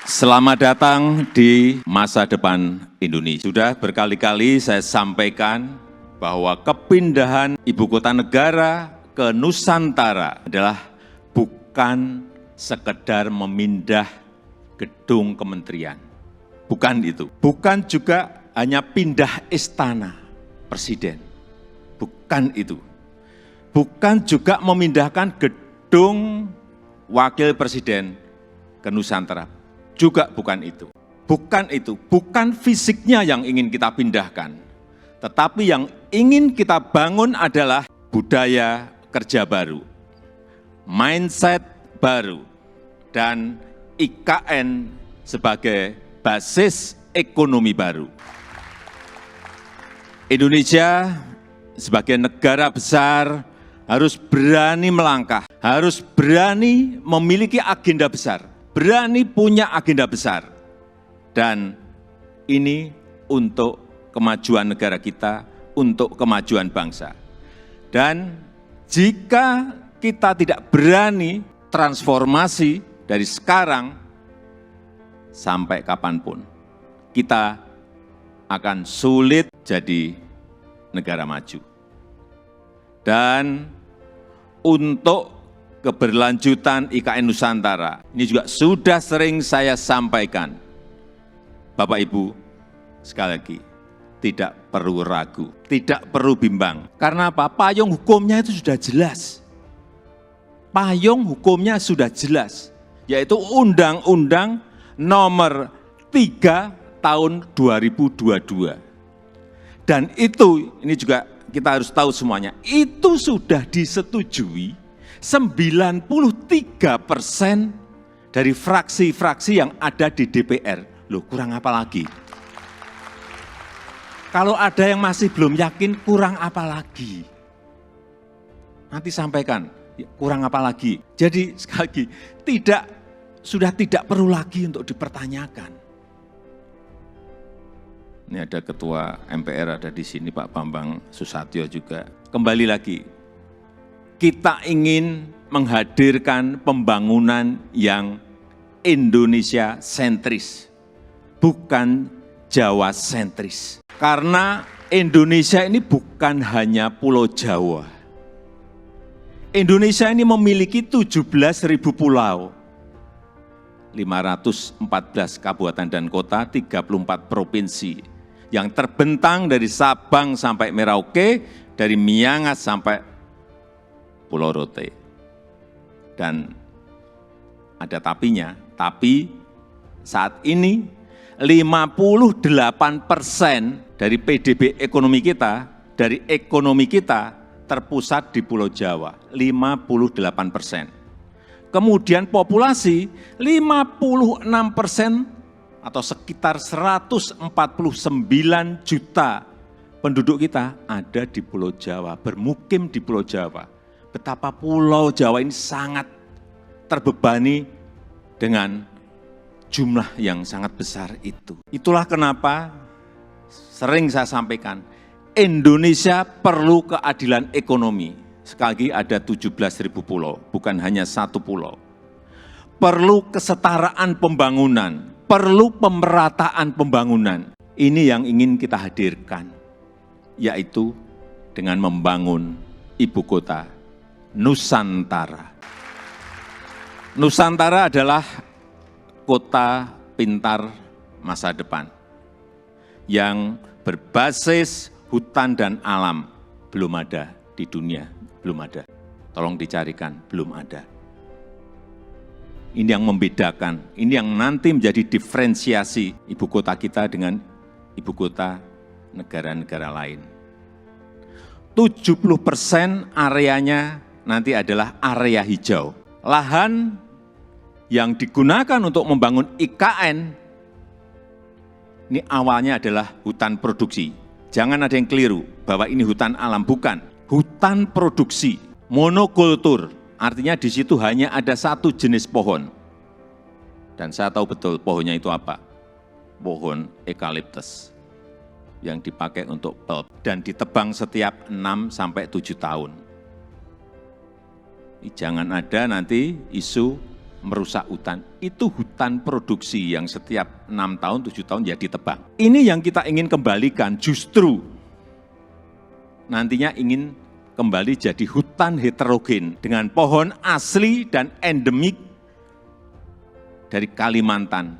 Selamat datang di masa depan Indonesia. Sudah berkali-kali saya sampaikan bahwa kepindahan ibu kota negara ke Nusantara adalah bukan sekedar memindah gedung kementerian. Bukan itu. Bukan juga hanya pindah istana presiden. Bukan itu. Bukan juga memindahkan gedung wakil presiden ke Nusantara. Juga bukan itu. Bukan itu. Bukan fisiknya yang ingin kita pindahkan. Tetapi yang ingin kita bangun adalah budaya kerja baru, mindset baru, dan IKN sebagai basis ekonomi baru. Indonesia sebagai negara besar harus berani melangkah, harus berani memiliki agenda besar, berani punya agenda besar. Dan ini untuk kemajuan negara kita, untuk kemajuan bangsa. Dan jika kita tidak berani transformasi dari sekarang sampai kapanpun, kita akan sulit jadi negara maju. Dan untuk keberlanjutan IKN Nusantara, ini juga sudah sering saya sampaikan. Bapak Ibu, sekali lagi, tidak perlu ragu, tidak perlu bimbang. Karena apa? Payung hukumnya itu sudah jelas. Payung hukumnya sudah jelas, yaitu Undang-Undang Nomor 3 Tahun 2022. Dan itu, ini juga kita harus tahu semuanya, itu sudah disetujui 93% dari fraksi-fraksi yang ada di DPR. Loh, kurang apa lagi? Kalau ada yang masih belum yakin, kurang apa lagi? Nanti sampaikan, kurang apa lagi? Jadi sekali lagi, sudah tidak perlu lagi untuk dipertanyakan. Ini ada Ketua MPR ada di sini, Pak Bambang Susatyo juga. Kembali lagi, kita ingin menghadirkan pembangunan yang Indonesia sentris, bukan Jawa sentris. Karena Indonesia ini bukan hanya Pulau Jawa. Indonesia ini memiliki 17.000 pulau, 514 kabupaten dan kota, 34 provinsi, yang terbentang dari Sabang sampai Merauke, dari Miangas sampai Pulau Rote. Dan ada tapinya, tapi saat ini 58% dari PDB ekonomi kita, dari ekonomi kita terpusat di Pulau Jawa, 58%. Kemudian populasi 56% atau sekitar 149 juta penduduk kita ada di Pulau Jawa, bermukim di Pulau Jawa. Betapa Pulau Jawa ini sangat terbebani dengan jumlah yang sangat besar itu. Itulah kenapa sering saya sampaikan, Indonesia perlu keadilan ekonomi. Sekali lagi ada 17.000 pulau, bukan hanya satu pulau. Perlu kesetaraan pembangunan, perlu pemerataan pembangunan. Ini yang ingin kita hadirkan, yaitu dengan membangun ibu kota Nusantara. Nusantara adalah kota pintar masa depan yang berbasis hutan dan alam. Belum ada di dunia, belum ada. Tolong dicarikan, belum ada. Ini yang membedakan, ini yang nanti menjadi diferensiasi ibu kota kita dengan ibu kota negara-negara lain. 70% areanya nanti adalah area hijau. Lahan yang digunakan untuk membangun IKN, ini awalnya adalah hutan produksi. Jangan ada yang keliru bahwa ini hutan alam, bukan. Hutan produksi, monokultur, artinya di situ hanya ada satu jenis pohon. Dan saya tahu betul pohonnya itu apa. Pohon eukaliptus yang dipakai untuk pulp dan ditebang setiap 6-7 tahun. Jangan ada nanti isu merusak hutan. Itu hutan produksi yang setiap 6 tahun, 7 tahun ya ditebang. Ini yang kita ingin kembalikan, justru nantinya ingin kembali jadi hutan heterogen dengan pohon asli dan endemik dari Kalimantan.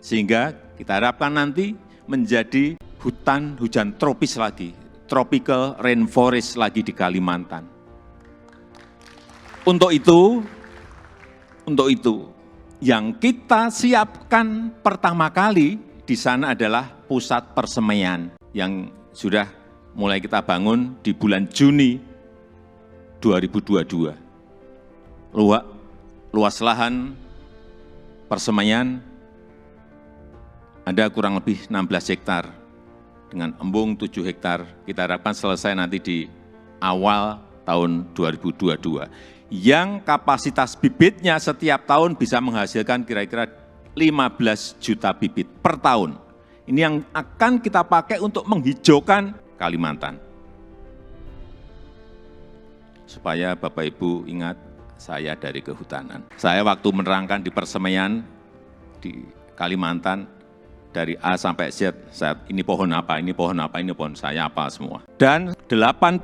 Sehingga kita harapkan nanti menjadi hutan hujan tropis lagi, tropical rainforest lagi di Kalimantan. Untuk itu, yang kita siapkan pertama kali di sana adalah pusat persemaian yang sudah mulai kita bangun di bulan Juni 2022. Luas lahan persemaian ada kurang lebih 16 hektar dengan embung 7 hektar. Kita harapkan selesai nanti di awal tahun 2022. Yang kapasitas bibitnya setiap tahun bisa menghasilkan kira-kira 15 juta bibit per tahun. Ini yang akan kita pakai untuk menghijaukan Kalimantan. Supaya Bapak Ibu ingat, saya dari kehutanan. Saya waktu menerangkan di persemaian di Kalimantan, dari A sampai Z, ini pohon apa, ini pohon apa, ini pohon saya apa semua. Dan 80%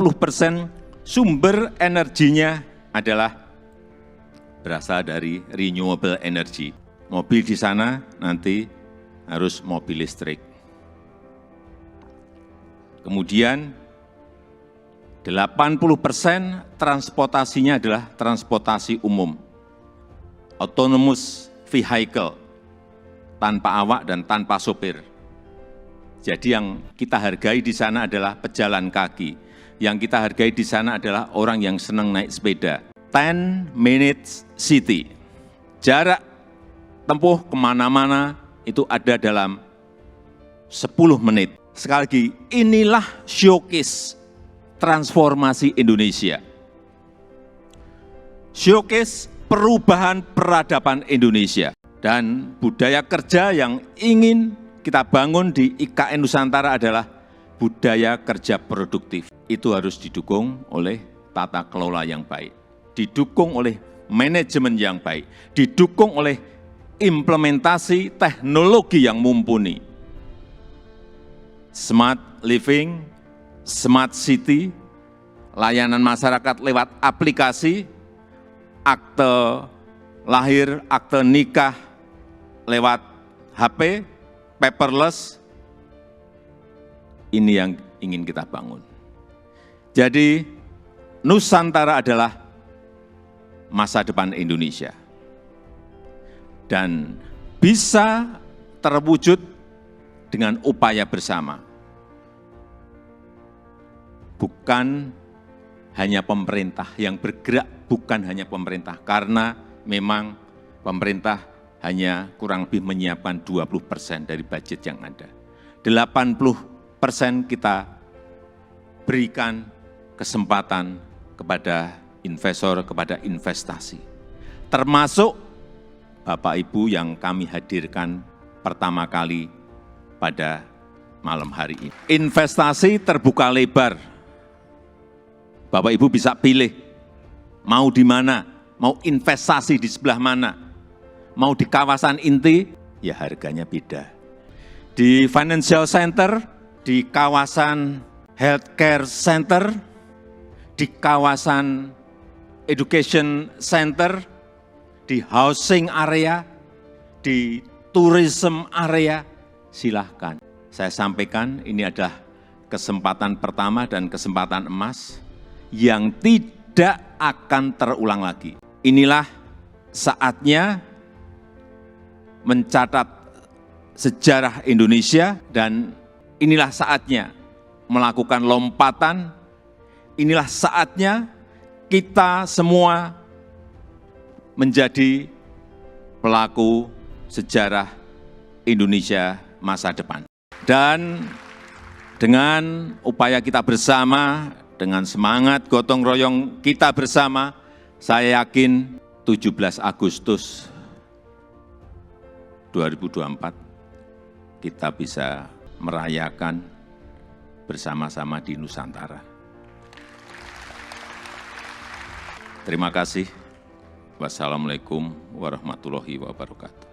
sumber energinya adalah berasal dari renewable energy. Mobil di sana nanti harus mobil listrik. Kemudian 80% transportasinya adalah transportasi umum, autonomous vehicle, tanpa awak dan tanpa sopir. Jadi yang kita hargai di sana adalah pejalan kaki. Yang kita hargai di sana adalah orang yang senang naik sepeda. 10 minutes city. Jarak tempuh kemana-mana itu ada dalam 10 menit. Sekali lagi, inilah showcase transformasi Indonesia. Showcase perubahan peradaban Indonesia. Dan budaya kerja yang ingin kita bangun di IKN Nusantara adalah budaya kerja produktif. Itu harus didukung oleh tata kelola yang baik, didukung oleh manajemen yang baik, didukung oleh implementasi teknologi yang mumpuni. Smart living, smart city, layanan masyarakat lewat aplikasi, akte lahir, akte nikah lewat HP, paperless, ini yang ingin kita bangun. Jadi Nusantara adalah masa depan Indonesia. Dan bisa terwujud dengan upaya bersama. Bukan hanya pemerintah yang bergerak, bukan hanya pemerintah. Karena memang pemerintah hanya kurang lebih menyiapkan 20% dari budget yang ada. 80% kita berikan kesempatan kepada investor, kepada investasi. Termasuk Bapak Ibu yang kami hadirkan pertama kali pada malam hari ini. Investasi terbuka lebar. Bapak Ibu bisa pilih mau di mana, mau investasi di sebelah mana. Mau di kawasan inti, ya harganya beda. Di financial center, di kawasan healthcare center, di kawasan education center, di housing area, di tourism area, silahkan. Saya sampaikan ini adalah kesempatan pertama dan kesempatan emas yang tidak akan terulang lagi. Inilah saatnya mencatat sejarah Indonesia dan inilah saatnya melakukan lompatan, inilah saatnya kita semua menjadi pelaku sejarah Indonesia masa depan. Dan dengan upaya kita bersama, dengan semangat gotong royong kita bersama, saya yakin 17 Agustus 2024 kita bisa merayakan bersama-sama di Nusantara. Terima kasih Wassalamualaikum warahmatullahi wabarakatuh.